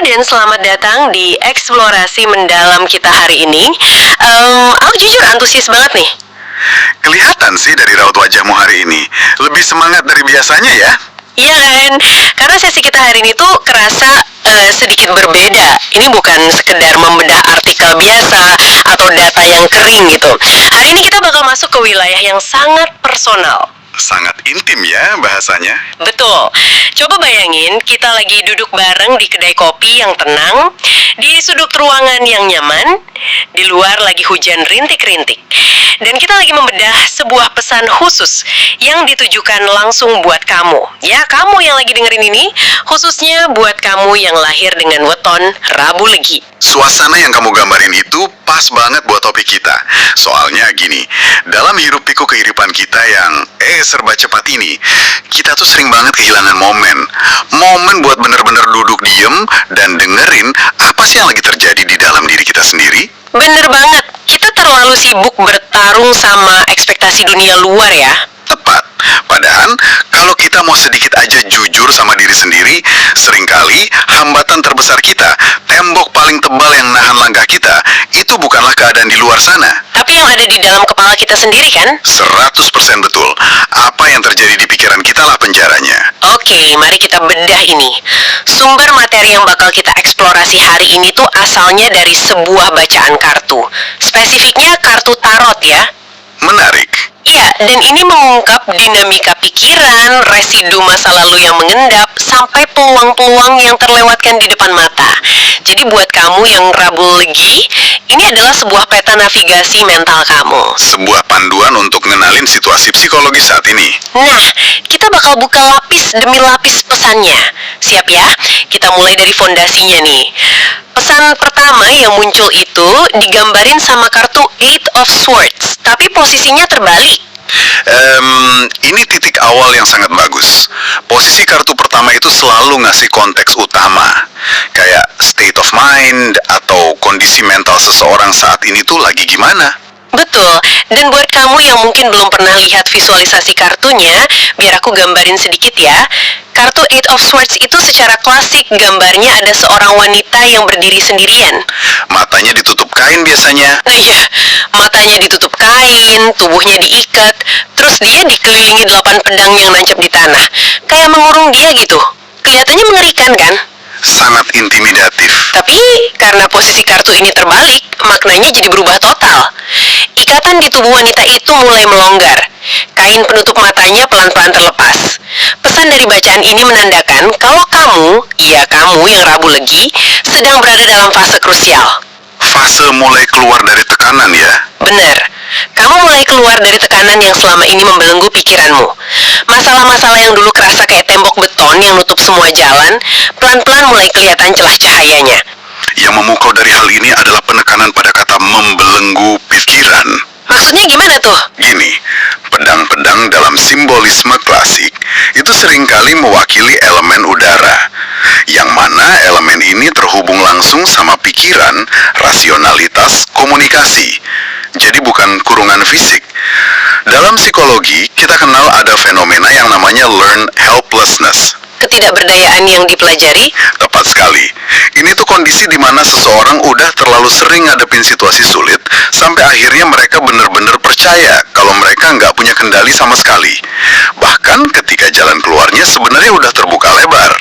dan selamat datang di eksplorasi mendalam kita hari ini. Aku jujur antusias banget nih. Kelihatan sih dari raut wajahmu hari ini. Lebih semangat dari biasanya ya. Iya kan? Karena sesi kita hari ini tuh kerasa sedikit berbeda. Ini bukan sekedar membedah artikel biasa atau data yang kering gitu. Hari ini kita bakal masuk ke wilayah yang sangat personal. Sangat intim ya bahasanya. Betul. Coba bayangin kita lagi duduk bareng di kedai kopi yang tenang, di sudut ruangan yang nyaman, di luar lagi hujan rintik-rintik. Dan kita lagi membedah sebuah pesan khusus yang ditujukan langsung buat kamu. Ya, kamu yang lagi dengerin ini, khususnya buat kamu yang lahir dengan weton Rabu Legi. Suasana yang kamu gambarin itu pas banget buat topik kita. Soalnya gini, dalam hiruk pikuk kehidupan kita yang serba cepat ini, kita tuh sering banget kehilangan momen. Momen buat bener-bener duduk diem dan dengerin apa sih yang lagi terjadi di dalam diri kita sendiri. Bener banget, kita terlalu sibuk bertarung sama ekspektasi dunia luar ya. Tepat. Padahal kalau kita mau sedikit aja jujur sama diri sendiri, seringkali hambatan terbesar kita, tembok paling tebal yang nahan langkah kita, itu bukanlah keadaan di luar sana. Tapi yang ada di dalam kepala kita sendiri kan? 100% betul. Apa yang terjadi di pikiran kita lah penjaranya. Oke, mari kita bedah ini. Sumber materi yang bakal kita eksplorasi hari ini tuh asalnya dari sebuah bacaan kartu. Spesifiknya kartu tarot ya. Menarik. Iya, dan ini mengungkap dinamika pikiran, residu masa lalu yang mengendap, sampai peluang-peluang yang terlewatkan di depan mata. Jadi buat kamu yang Rabu Legi, ini adalah sebuah peta navigasi mental kamu. Sebuah panduan untuk ngenalin situasi psikologis saat ini. Nah, kita bakal buka lapis demi lapis pesannya. Siap ya? Kita mulai dari fondasinya nih. Pesan pertama yang muncul itu digambarin sama kartu Eight of Swords, tapi posisinya terbalik. Ini titik awal yang sangat bagus. Posisi kartu pertama itu selalu ngasih konteks utama, kayak state of mind atau kondisi mental seseorang saat ini tuh lagi gimana. Betul, dan buat kamu yang mungkin belum pernah lihat visualisasi kartunya, biar aku gambarin sedikit ya. Kartu Eight of Swords itu secara klasik gambarnya ada seorang wanita yang berdiri sendirian. Matanya ditutup kain biasanya. Nah iya, matanya ditutup kain, tubuhnya diikat, terus dia dikelilingi 8 pedang yang nancap di tanah. Kayak mengurung dia gitu. Kelihatannya mengerikan kan? Sangat intimidatif. Tapi karena posisi kartu ini terbalik, maknanya jadi berubah total. Ikatan di tubuh wanita itu mulai melonggar. Kain penutup matanya pelan-pelan terlepas. Pesan dari bacaan ini menandakan kalau kamu, ya kamu yang Rabu Legi, sedang berada dalam fase krusial. Fase mulai keluar dari tekanan ya. Benar. Kamu mulai keluar dari tekanan yang selama ini membelenggu pikiranmu. Masalah-masalah yang dulu kerasa kayak tembok beton yang nutup semua jalan, pelan-pelan mulai kelihatan celah cahayanya. Yang memukau dari hal ini adalah penekanan pada kata membelenggu pikiran. Maksudnya gimana tuh? Gini, pedang-pedang dalam simbolisme klasik itu seringkali mewakili elemen udara, yang mana elemen ini terhubung langsung sama pikiran, rasionalitas, komunikasi. Jadi bukan kurungan fisik. Dalam psikologi, kita kenal ada fenomena yang namanya learned helplessness. Ketidakberdayaan yang dipelajari? Tepat sekali. Ini tuh kondisi di mana seseorang udah terlalu sering ngadepin situasi sulit, sampai akhirnya mereka benar-benar percaya kalau mereka nggak punya kendali sama sekali. Bahkan ketika jalan keluarnya sebenarnya udah terbuka lebar.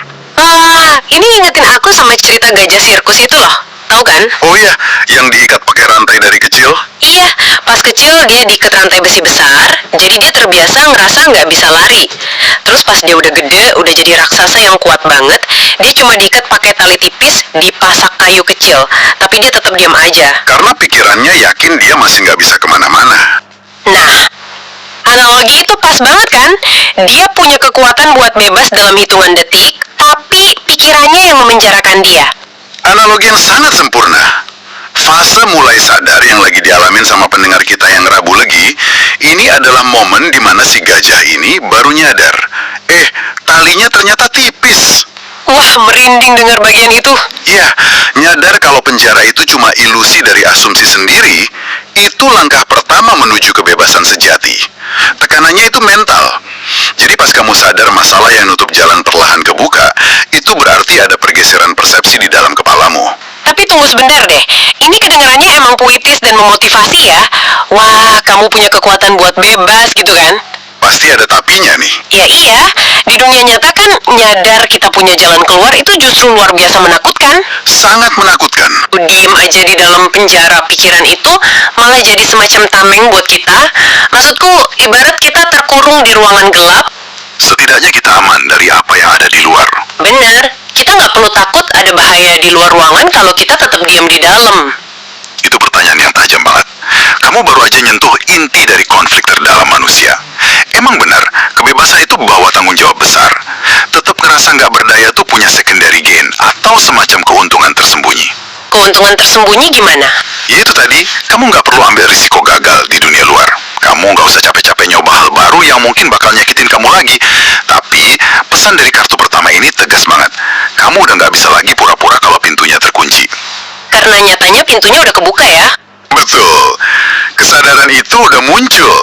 Ini ingetin aku sama cerita gajah sirkus itu loh. Tahu kan? Oh iya, yang diikat pakai rantai dari kecil? Iya, pas kecil dia diikat rantai besi besar, jadi dia terbiasa ngerasa nggak bisa lari. Terus pas dia udah gede, udah jadi raksasa yang kuat banget, dia cuma diikat pakai tali tipis di pasak kayu kecil, tapi dia tetap diam aja. Karena pikirannya yakin dia masih nggak bisa kemana-mana. Nah, analogi itu pas banget kan? Dia punya kekuatan buat bebas dalam hitungan detik, tapi pikirannya yang memenjarakan dia. Analogi yang sangat sempurna. Fase mulai sadar yang lagi dialamin sama pendengar kita yang Rabu Legi, ini adalah momen di mana si gajah ini baru nyadar. Talinya ternyata tipis. Wah, merinding dengar bagian itu. Iya, nyadar kalau penjara itu cuma ilusi dari asumsi sendiri, itu langkah pertama menuju kebebasan sejati. Tekanannya itu mental. Jadi pas kamu sadar masalah yang nutup jalan perlahan kebuka, itu berarti ada pergeseran persepsi di dalam kepala tunggu sebentar deh. Ini kedengarannya emang puitis dan memotivasi ya. Wah, kamu punya kekuatan buat bebas gitu kan? Pasti ada tapinya nih. Ya iya, di dunia nyata kan nyadar kita punya jalan keluar itu justru luar biasa menakutkan. Sangat menakutkan. Diem aja di dalam penjara pikiran itu malah jadi semacam tameng buat kita. Maksudku, ibarat kita terkurung di ruangan gelap. Setidaknya kita aman dari apa yang ada di luar. Bener, kita nggak perlu takut ada bahaya di luar ruangan kalau kita tetap diam di dalam. Itu pertanyaan yang tajam banget. Kamu baru aja nyentuh inti dari konflik terdalam manusia. Emang benar, kebebasan itu bawa tanggung jawab besar. Tetap ngerasa nggak berdaya tuh punya secondary gain atau semacam keuntungan tersembunyi. Keuntungan tersembunyi gimana? Ya itu tadi, kamu nggak perlu ambil risiko gagal di dunia luar. Kamu nggak usah capek-capek nyoba hal baru yang mungkin bakal nyakitin kamu lagi. Tapi, pesan dari kartu pertama ini tegas banget. Kamu udah nggak bisa lagi pura-pura kalau pintunya terkunci. Karena nyatanya pintunya udah kebuka ya. Betul, kesadaran itu udah muncul.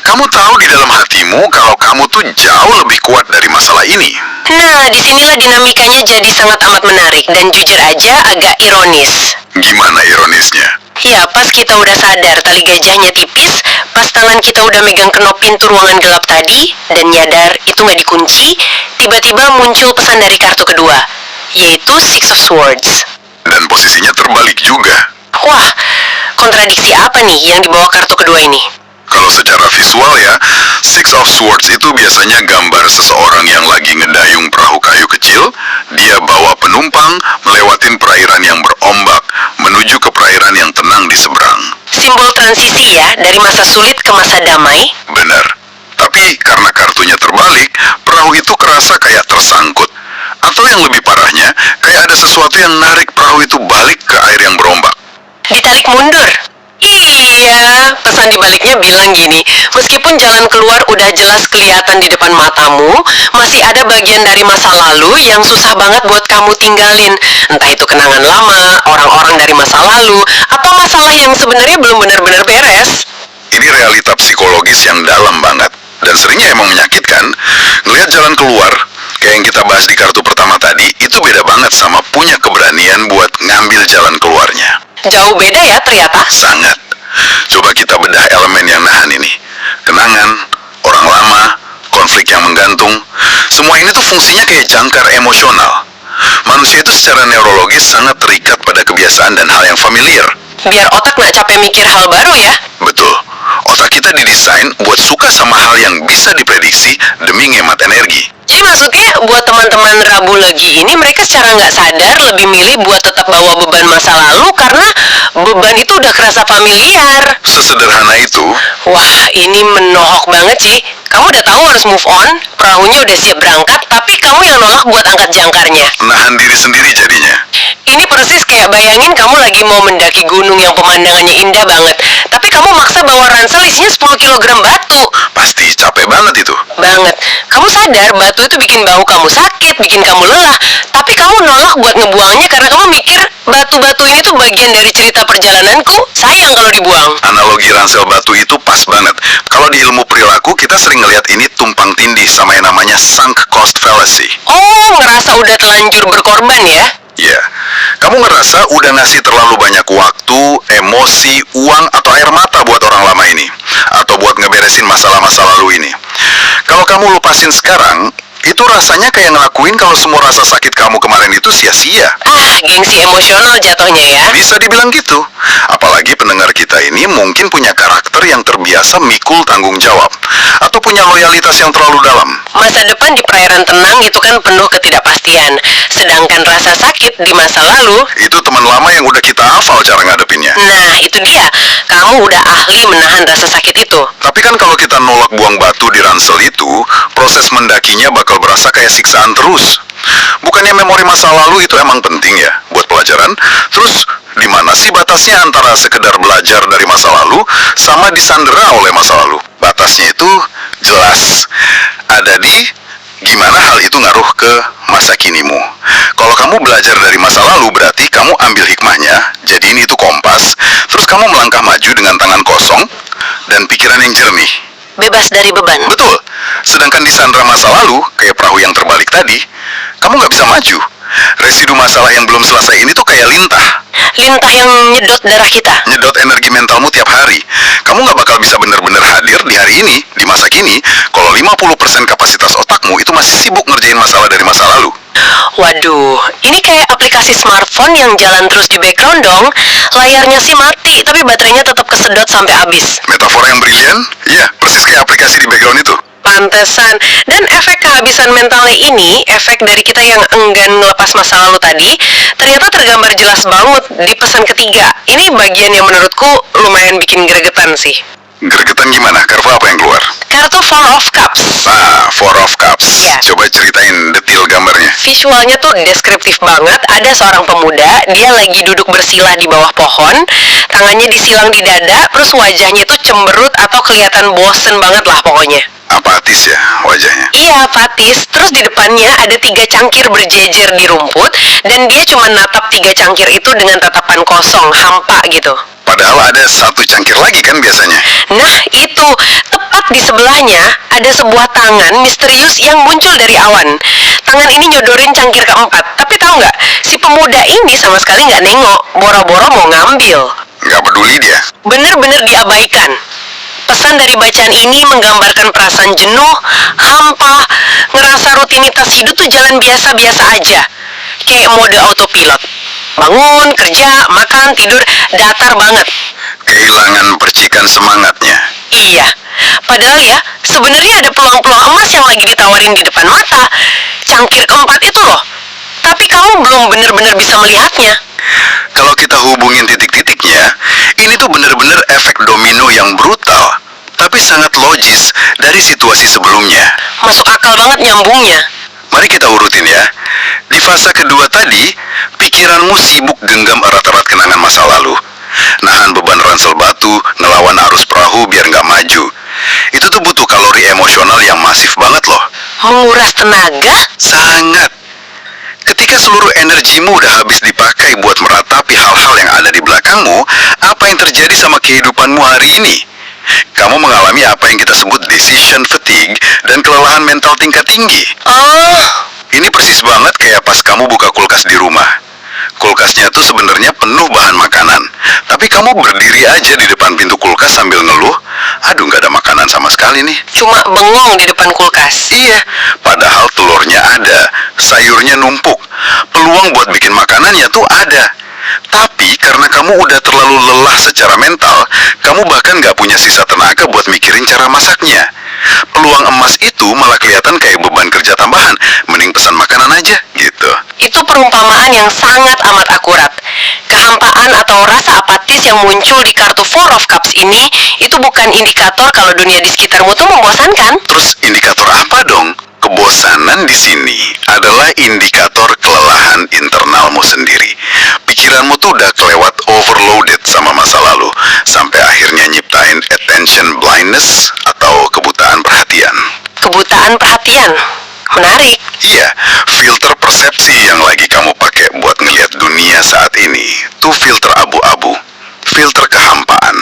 Kamu tahu di dalam hatimu kalau kamu tuh jauh lebih kuat dari masalah ini. Nah, disinilah dinamikanya jadi sangat amat menarik dan jujur aja agak ironis. Gimana ironisnya? Ya, pas kita udah sadar tali gajahnya tipis, pas tangan kita udah megang kenop pintu ruangan gelap tadi, dan nyadar itu nggak dikunci, tiba-tiba muncul pesan dari kartu kedua, yaitu Six of Swords. Dan posisinya terbalik juga. Wah, kontradiksi apa nih yang dibawa kartu kedua ini? Kalau secara visual ya, Six of Swords itu biasanya gambar seseorang yang lagi ngedayung perahu kayu kecil. Dia bawa penumpang melewatin perairan yang berombak menuju ke perairan yang tenang di seberang. Simbol transisi ya, dari masa sulit ke masa damai. Benar. Tapi karena kartunya terbalik, perahu itu kerasa kayak tersangkut. Atau yang lebih parahnya, kayak ada sesuatu yang narik perahu itu balik ke air yang berombak. Ditarik mundur. Iya, pesan dibaliknya bilang gini, meskipun jalan keluar udah jelas kelihatan di depan matamu, masih ada bagian dari masa lalu yang susah banget buat kamu tinggalin. Entah itu kenangan lama, orang-orang dari masa lalu, atau masalah yang sebenarnya belum benar-benar beres. Ini realita psikologis yang dalam banget. Dan seringnya emang menyakitkan. Ngelihat jalan keluar, kayak yang kita bahas di kartu pertama tadi, itu beda banget sama punya keberanian buat ngambil jalan keluarnya. Jauh beda ya ternyata. Sangat. Coba kita bedah elemen yang nahan ini. Kenangan, orang lama, konflik yang menggantung. Semua ini tuh fungsinya kayak jangkar emosional. Manusia itu secara neurologis sangat terikat pada kebiasaan dan hal yang familiar. Biar otak nggak capek mikir hal baru ya. Betul. Otak kita didesain buat suka sama hal yang bisa diprediksi demi ngemat energi. Jadi maksudnya buat teman-teman Rabu Legi ini mereka secara nggak sadar lebih milih buat tetap bawa beban masa lalu karena beban itu udah kerasa familiar. Sesederhana itu. Wah, ini menohok banget sih. Kamu udah tahu harus move on, perahunya udah siap berangkat, tapi kamu yang nolak buat angkat jangkarnya. Nahan diri sendiri jadinya. Ini persis kayak bayangin kamu lagi mau mendaki gunung yang pemandangannya indah banget, tapi kamu maksa bawa ransel isinya 10 kg batu. Pasti capek banget itu. Banget. Kamu sadar batu itu bikin bahu kamu sakit, bikin kamu lelah, tapi kamu nolak buat ngebuangnya karena kamu mikir batu-batu ini tuh bagian dari cerita perjalananku, sayang kalau dibuang. Analogi ransel batu itu pas banget. Kalau di ilmu perilaku kita sering ngelihat ini tumpang tindih sama yang namanya sunk cost fallacy. Oh, ngerasa udah telanjur berkorban ya? Ya, kamu ngerasa udah ngasih terlalu banyak waktu, emosi, uang, atau air mata buat orang lama ini. Atau buat ngeberesin masalah-masa lalu ini. Kalau kamu lupasin sekarang, itu rasanya kayak ngelakuin kalau semua rasa sakit kamu kemarin itu sia-sia. Ah, gengsi emosional jatuhnya ya. Bisa dibilang gitu. Apalagi pendengar kita ini mungkin punya karakter yang terbiasa mikul tanggung jawab. Atau punya loyalitas yang terlalu dalam. Masa depan di perairan tenang itu kan penuh ketidakpastian. Sedangkan rasa sakit di masa lalu, Itu teman lama yang udah kita hafal cara ngadepinnya. nah itu dia. Kamu udah ahli menahan rasa sakit itu. Tapi kan kalau kita nolak buang batu di ransel itu, proses mendakinya bakal berasa kayak siksaan terus. Bukannya memori masa lalu itu emang penting ya buat pelajaran? Terus di mana sih batasnya antara sekedar belajar dari masa lalu sama disandera oleh masa lalu? Batasnya itu jelas ada di gimana hal itu ngaruh ke masa kinimu. Kalau kamu belajar dari masa lalu berarti kamu ambil hikmahnya, jadiin itu kompas, terus kamu melangkah maju dengan tangan kosong dan pikiran yang jernih. Bebas dari beban. Betul. Sedangkan di sandera masa lalu, kayak perahu yang terbalik tadi, kamu nggak bisa maju. Residu masalah yang belum selesai ini tuh kayak lintah. Lintah yang nyedot darah kita. Nyedot energi mentalmu tiap hari. Kamu nggak bakal bisa benar-benar hadir di hari ini, di masa kini, kalau 50% kapasitas otakmu itu masih sibuk ngerjain masalah dari masa lalu. Waduh, ini kayak aplikasi smartphone yang jalan terus di background dong. Layarnya sih mati, tapi baterainya tetap kesedot sampai habis. Metafora yang brilian? Iya, persis kayak aplikasi di background itu. Pantesan. Dan efek kehabisan mentalnya ini, efek dari kita yang enggan melepas masa lalu tadi, ternyata tergambar jelas banget di pesan ketiga. Ini bagian yang menurutku lumayan bikin gregetan sih. Gregetan gimana? Kartu apa yang keluar? Kartu Four of Cups. Ah, Four of Cups. Iya. Coba ceritain detail gambarnya. Visualnya tuh deskriptif banget. Ada seorang pemuda, dia lagi duduk bersila di bawah pohon, tangannya disilang di dada, terus wajahnya tuh cemberut atau kelihatan bosen banget lah pokoknya. Apatis ya wajahnya. Iya, apatis. Terus di depannya ada 3 cangkir berjejer di rumput, dan dia cuma natap 3 cangkir itu dengan tatapan kosong, hampa gitu. Padahal ada 1 cangkir lagi kan biasanya. Nah, itu tepat di sebelahnya ada sebuah tangan misterius yang muncul dari awan. Tangan ini nyodorin cangkir keempat. Tapi tahu nggak, si pemuda ini sama sekali nggak nengok, boro-boro mau ngambil. Nggak peduli dia. Bener-bener diabaikan. Pesan dari bacaan ini menggambarkan perasaan jenuh, hampa, ngerasa rutinitas hidup tuh jalan biasa-biasa aja. Kayak mode autopilot. Bangun, kerja, makan, tidur, datar banget. Kehilangan percikan semangatnya. Iya, padahal ya, sebenarnya ada peluang-peluang emas yang lagi ditawarin di depan mata. Cangkir keempat itu loh. Tapi kamu belum benar-benar bisa melihatnya. Kalau kita hubungin titik-titiknya, ini tuh bener-bener efek domino yang brutal, tapi sangat logis dari situasi sebelumnya. Masuk akal banget nyambungnya. Mari kita urutin ya. Di fase kedua tadi, pikiranmu sibuk genggam erat-erat kenangan masa lalu. Nahan beban ransel batu, ngelawan arus perahu biar nggak maju. Itu tuh butuh kalori emosional yang masif banget loh. Menguras tenaga? Sangat. Ketika seluruh energimu udah habis dipakai buat meratapi hal-hal yang ada di belakangmu, apa yang terjadi sama kehidupanmu hari ini? Kamu mengalami apa yang kita sebut decision fatigue dan kelelahan mental tingkat tinggi. Oh, Ini persis banget kayak pas kamu buka kulkas di rumah. Kulkasnya tuh sebenarnya penuh bahan makanan, tapi kamu berdiri aja di depan pintu kulkas sambil ngeluh, aduh nggak ada makanan sama sekali nih. cuma bengong di depan kulkas. Iya, padahal telurnya ada, sayurnya numpuk, peluang buat bikin makanannya tuh ada. Tapi karena kamu udah terlalu lelah secara mental, kamu bahkan nggak punya sisa tenaga buat mikirin cara masaknya. Peluang emas itu malah kelihatan kayak beban kerja tambahan, mending pesan makanan aja, gitu. Itu perumpamaan yang sangat amat akurat. Kehampaan atau rasa apatis yang muncul di kartu Four of Cups ini, itu bukan indikator kalau dunia di sekitarmu tuh membosankan. Terus indikator apa dong? Kebosanan di sini adalah indikator kelelahan internalmu sendiri. Pikiranmu tuh udah kelewat overloaded sama masa lalu, sampai akhirnya nyiptain attention blindness atau kebutaan perhatian. Kebutaan perhatian. Menarik. Iya, filter persepsi yang lagi kamu pakai buat ngelihat dunia saat ini tuh filter abu-abu, filter kehampaan.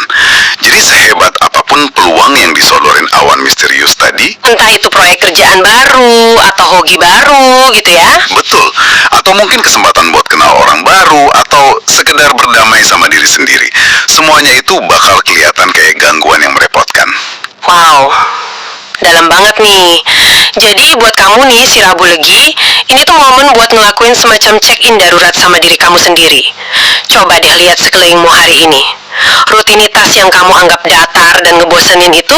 Jadi sehebat apapun peluang yang disodorin awan misterius tadi, Entah itu proyek kerjaan baru atau hobi baru gitu ya. betul, atau mungkin kesempatan buat kenal orang baru atau sekedar berdamai sama diri sendiri, semuanya itu bakal kelihatan kayak gangguan yang merepotkan. Wow, dalam banget nih. Jadi buat kamu nih si Rabu Legi, ini tuh momen buat ngelakuin semacam check-in darurat sama diri kamu sendiri. Coba deh lihat sekelilingmu hari ini. Rutinitas yang kamu anggap datar dan ngebosenin itu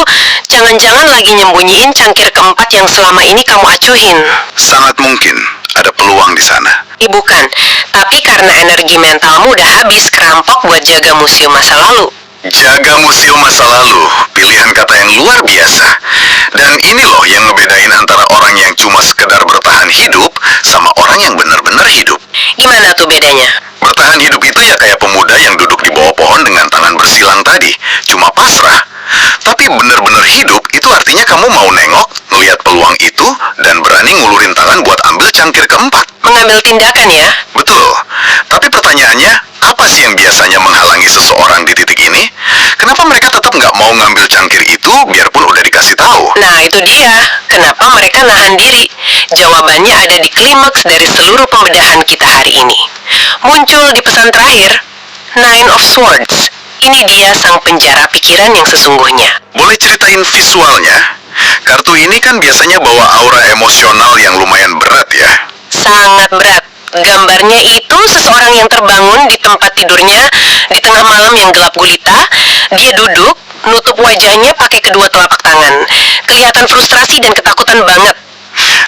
jangan-jangan lagi nyembunyiin cangkir keempat yang selama ini kamu acuhin. Sangat mungkin ada peluang di sana. Bukan, tapi karena energi mentalmu udah habis kerampok buat jaga museum masa lalu. Jaga museum masa lalu, pilihan kata yang luar biasa. Dan ini loh yang ngebedain antara orang yang cuma sekedar bertahan hidup sama orang yang benar-benar hidup. Gimana tuh bedanya? Bertahan hidup itu ya kayak pemuda yang duduk di bawah pohon dengan tangan bersilang tadi, cuma pasrah. Tapi benar-benar hidup itu artinya kamu mau nengok, ngelihat peluang itu, dan berani ngulurin tangan buat ambil cangkir keempat. Mengambil tindakan ya? Betul. Tapi pertanyaannya, apa sih yang biasanya menghalangi seseorang di titik ini? Kenapa mereka tetap nggak mau ngambil cangkir itu biarpun udah dikasih tahu? Nah itu dia, kenapa mereka nahan diri? Jawabannya ada di klimaks dari seluruh pembedahan kita hari ini. Muncul di pesan terakhir, Nine of Swords. Ini dia sang penjara pikiran yang sesungguhnya. Boleh ceritain visualnya? Kartu ini kan biasanya bawa aura emosional yang lumayan berat ya. Sangat berat. Gambarnya itu seseorang yang terbangun di tempat tidurnya di tengah malam yang gelap gulita. Dia duduk, nutup wajahnya pakai kedua telapak tangan. Kelihatan frustrasi dan ketakutan banget.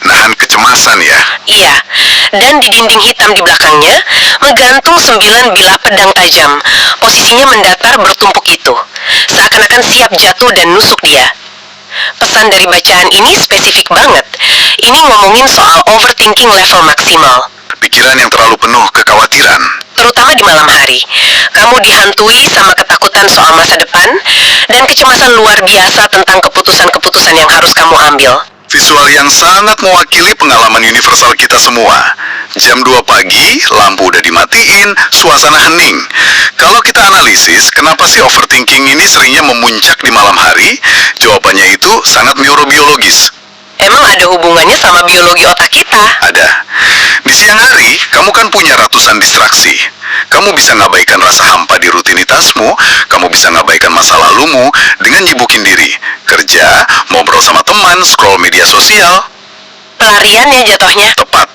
Nahan kecemasan ya. Iya, dan di dinding hitam di belakangnya menggantung 9 bilah pedang tajam. Posisinya mendatar bertumpuk itu, seakan-akan siap jatuh dan nusuk dia. Pesan dari bacaan ini spesifik banget. Ini ngomongin soal overthinking level maksimal. Pikiran yang terlalu penuh kekhawatiran. Terutama di malam hari, kamu dihantui sama ketakutan soal masa depan dan kecemasan luar biasa tentang keputusan-keputusan yang harus kamu ambil. Visual yang sangat mewakili pengalaman universal kita semua. Jam 2 pagi, lampu udah dimatiin, suasana hening. Kalau kita analisis, kenapa sih overthinking ini seringnya memuncak di malam hari? Jawabannya itu sangat neurobiologis. Emang ada hubungannya sama biologi otak kita? Ada. Di siang hari, kamu kan punya ratusan distraksi. Kamu bisa ngabaikan rasa hampa di rutinitasmu, kamu bisa ngabaikan masa lalumu dengan nyibukin diri. Kerja, ngobrol sama teman, scroll media sosial. Pelarian ya jatuhnya. Tepat.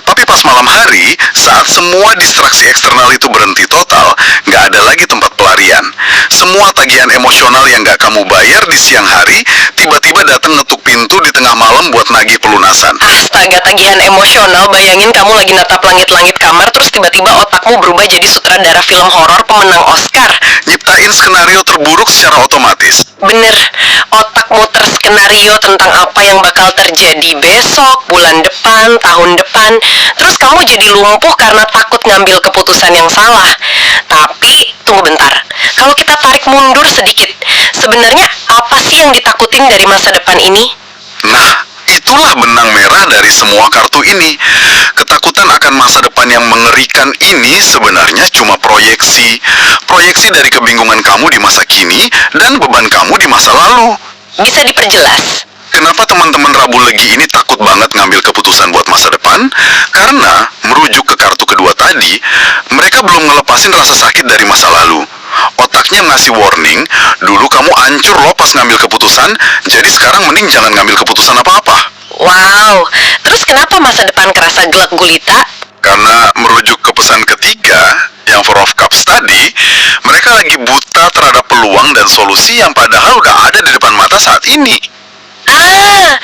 Tapi pas malam hari, saat semua distraksi eksternal itu berhenti total, nggak ada lagi tempat pelarian. Semua tagihan emosional yang nggak kamu bayar di siang hari, tiba-tiba datang ngetuk pintu di tengah malam buat nagih pelunasan. Astaga, tagihan emosional. Bayangin kamu lagi natap langit-langit kamar, terus tiba-tiba otakmu berubah jadi sutradara film horor pemenang Oscar. Nyiptain skenario terburuk secara otomatis. Bener, otak muter skenario tentang apa yang bakal terjadi besok, bulan depan, tahun depan. Terus kamu jadi lumpuh karena takut ngambil keputusan yang salah. Tapi, tunggu bentar. Kalau kita tarik mundur sedikit, sebenarnya apa sih yang ditakutin dari masa depan ini? Nah, itulah benang merah dari semua kartu ini. Ketakutan akan masa depan yang mengerikan ini sebenarnya cuma proyeksi. Proyeksi dari kebingungan kamu di masa kini dan beban kamu di masa lalu. Bisa diperjelas? Kenapa teman-teman Rabu Legi ini takut banget ngambil keputusan buat masa depan? Karena, merujuk ke kartu kedua tadi, mereka belum ngelepasin rasa sakit dari masa lalu. Otaknya ngasih warning, dulu kamu hancur loh pas ngambil keputusan, jadi sekarang mending jangan ngambil keputusan apa-apa. Wow, terus kenapa masa depan kerasa gelap gulita? Karena merujuk ke pesan ketiga, yang Four of Cups tadi, mereka lagi buta terhadap peluang dan solusi yang padahal udah ada di depan mata saat ini. Ah,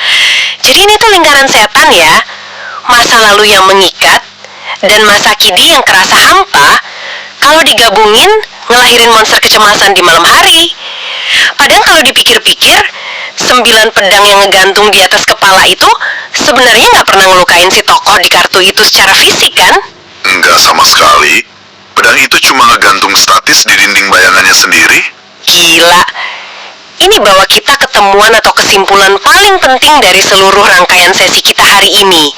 jadi ini tuh lingkaran setan ya. Masa lalu yang mengikat dan masa kini yang kerasa hampa. Kalau digabungin, ngelahirin monster kecemasan di malam hari. Padahal kalau dipikir-pikir, 9 pedang yang ngegantung di atas kepala itu sebenarnya nggak pernah ngelukain si tokoh di kartu itu secara fisik kan? Enggak sama sekali. Pedang itu cuma ngegantung statis di dinding bayangannya sendiri. Gila. Ini bawa kita ketemuan atau kesimpulan paling penting dari seluruh rangkaian sesi kita hari ini.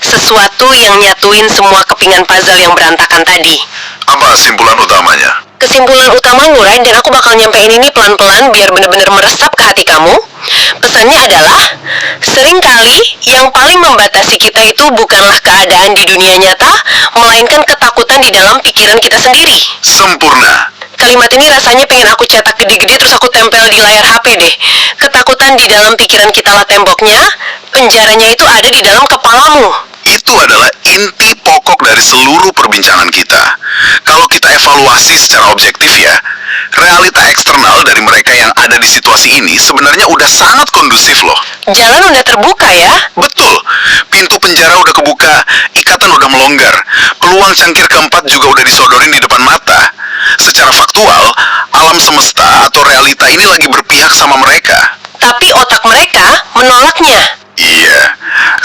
Sesuatu yang nyatuin semua kepingan puzzle yang berantakan tadi. Apa kesimpulan utamanya? Kesimpulan utama Ngurai, dan aku bakal nyampein ini pelan-pelan biar bener-bener meresap ke hati kamu. Pesannya adalah, seringkali yang paling membatasi kita itu bukanlah keadaan di dunia nyata, melainkan ketakutan di dalam pikiran kita sendiri. Sempurna. Kalimat ini rasanya pengen aku cetak gede-gede terus aku tempel di layar HP deh. Ketakutan di dalam pikiran kita lah temboknya, penjaranya itu ada di dalam kepalamu. Itu adalah inti pokok dari seluruh perbincangan kita. Kalau kita evaluasi secara objektif ya, realita eksternal dari mereka yang ada di situasi ini sebenarnya udah sangat kondusif loh. Jalan udah terbuka ya. Betul, pintu penjara udah kebuka, ikatan udah melonggar, peluang cangkir keempat juga udah disodorin di depan mata. Secara faktual, alam semesta atau realita ini lagi berpihak sama mereka. Tapi otak mereka menolaknya. Iya,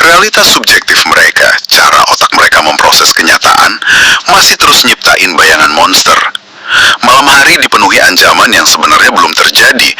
realitas subjektif mereka, cara otak mereka memproses kenyataan, masih terus nyiptain bayangan monster. Malam hari dipenuhi ancaman yang sebenarnya belum terjadi,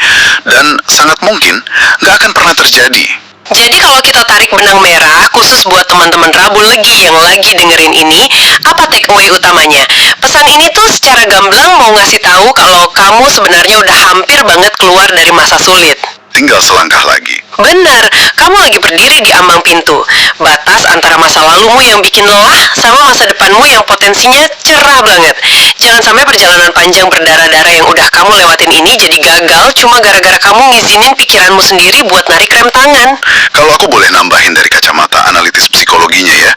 dan sangat mungkin nggak akan pernah terjadi. Jadi kalau kita tarik benang merah, khusus buat teman-teman Rabu Legi yang lagi dengerin ini, apa takeaway utamanya? Pesan ini tuh secara gamblang mau ngasih tahu kalau kamu sebenarnya udah hampir banget keluar dari masa sulit. Tinggal selangkah lagi. Benar, kamu lagi berdiri di ambang pintu. Batas antara masa lalumu yang bikin lelah sama masa depanmu yang potensinya cerah banget. Jangan sampai perjalanan panjang berdarah-darah yang udah kamu lewatin ini jadi gagal cuma gara-gara kamu ngizinin pikiranmu sendiri buat narik rem tangan. Kalau aku boleh nambahin dari kacamata analitis psikologinya ya,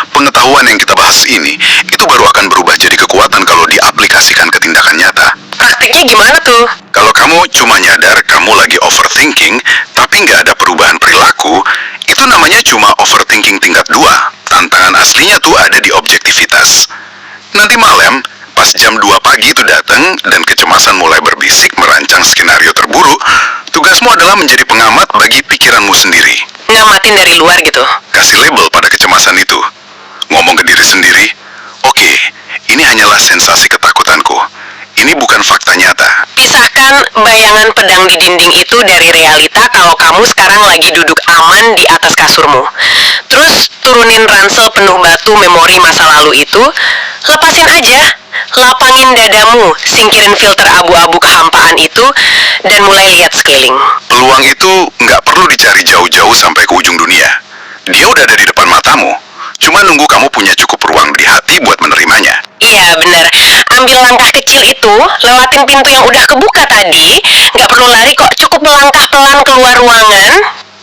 pengetahuan yang kita bahas ini, itu baru akan berubah jadi kekuatan kalau diaplikasikan ke tindakan nyata. Praktiknya gimana tuh? Kalau kamu cuma nyadar kamu lagi overthinking, tapi nggak ada perubahan perilaku, itu namanya cuma overthinking tingkat 2. Tantangan aslinya tuh ada di objektivitas. Nanti malam, pas jam 2 pagi itu datang dan kecemasan mulai berbisik merancang skenario terburuk, tugasmu adalah menjadi pengamat bagi pikiranmu sendiri. Ngamatin dari luar gitu. Kasih label pada kecemasan itu. Ngomong ke diri sendiri, oke, ini hanyalah sensasi ketakutanku. Ini bukan fakta nyata. Pisahkan bayangan pedang di dinding itu dari realita kalau kamu sekarang lagi duduk aman di atas kasurmu. Terus turunin ransel penuh batu memori masa lalu itu, lepasin aja, lapangin dadamu, singkirin filter abu-abu kehampaan itu, dan mulai lihat sekeliling. Peluang itu nggak perlu dicari jauh-jauh sampai ke ujung dunia. Dia udah ada di depan matamu. Cuma nunggu kamu punya cukup ruang di hati buat menerimanya. Iya bener, ambil langkah kecil itu, lewatin pintu yang udah kebuka tadi, nggak perlu lari kok, cukup melangkah pelan keluar ruangan.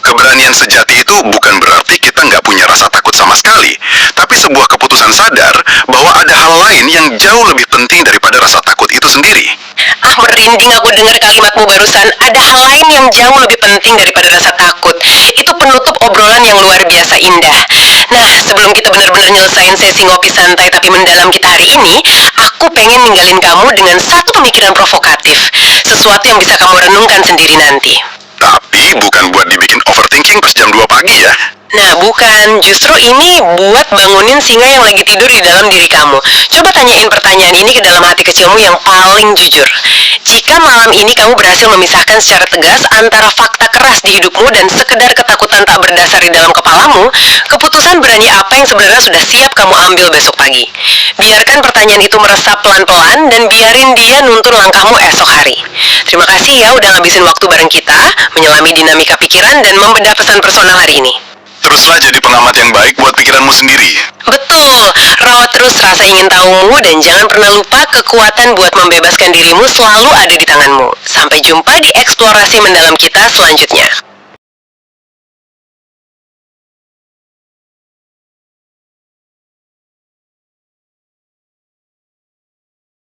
Keberanian sejati itu bukan berarti kita nggak punya rasa takut sama sekali, tapi sebuah keputusan sadar bahwa ada hal lain yang jauh lebih penting daripada rasa takut itu sendiri. Ah, merinding aku dengar kalimatmu barusan. Ada hal lain yang jauh lebih penting daripada rasa takut. Itu penutup obrolan yang luar biasa indah. Nah, sebelum kita benar-benar nyelesain sesi ngopi santai tapi mendalam kita hari ini, aku pengen ninggalin kamu dengan satu pemikiran provokatif. Sesuatu yang bisa kamu renungkan sendiri nanti. Tapi bukan buat dibikin overthinking pas jam 2 pagi ya. Nah, bukan. Justru ini buat bangunin singa yang lagi tidur di dalam diri kamu. Coba tanyain pertanyaan ini ke dalam hati kecilmu yang paling jujur. Jika malam ini kamu berhasil memisahkan secara tegas antara fakta keras di hidupmu dan sekedar ketakutan tak berdasar di dalam kepalamu, keputusan berani apa yang sebenarnya sudah siap kamu ambil besok pagi. Biarkan pertanyaan itu meresap pelan-pelan dan biarin dia nuntun langkahmu esok hari. Terima kasih ya udah ngabisin waktu bareng kita, menyelami dinamika pikiran dan membedah pesan personal hari ini. Teruslah jadi pengamat yang baik buat pikiranmu sendiri. Betul, rawat terus rasa ingin tahumu dan jangan pernah lupa kekuatan buat membebaskan dirimu selalu ada di tanganmu. Sampai jumpa di eksplorasi mendalam kita selanjutnya.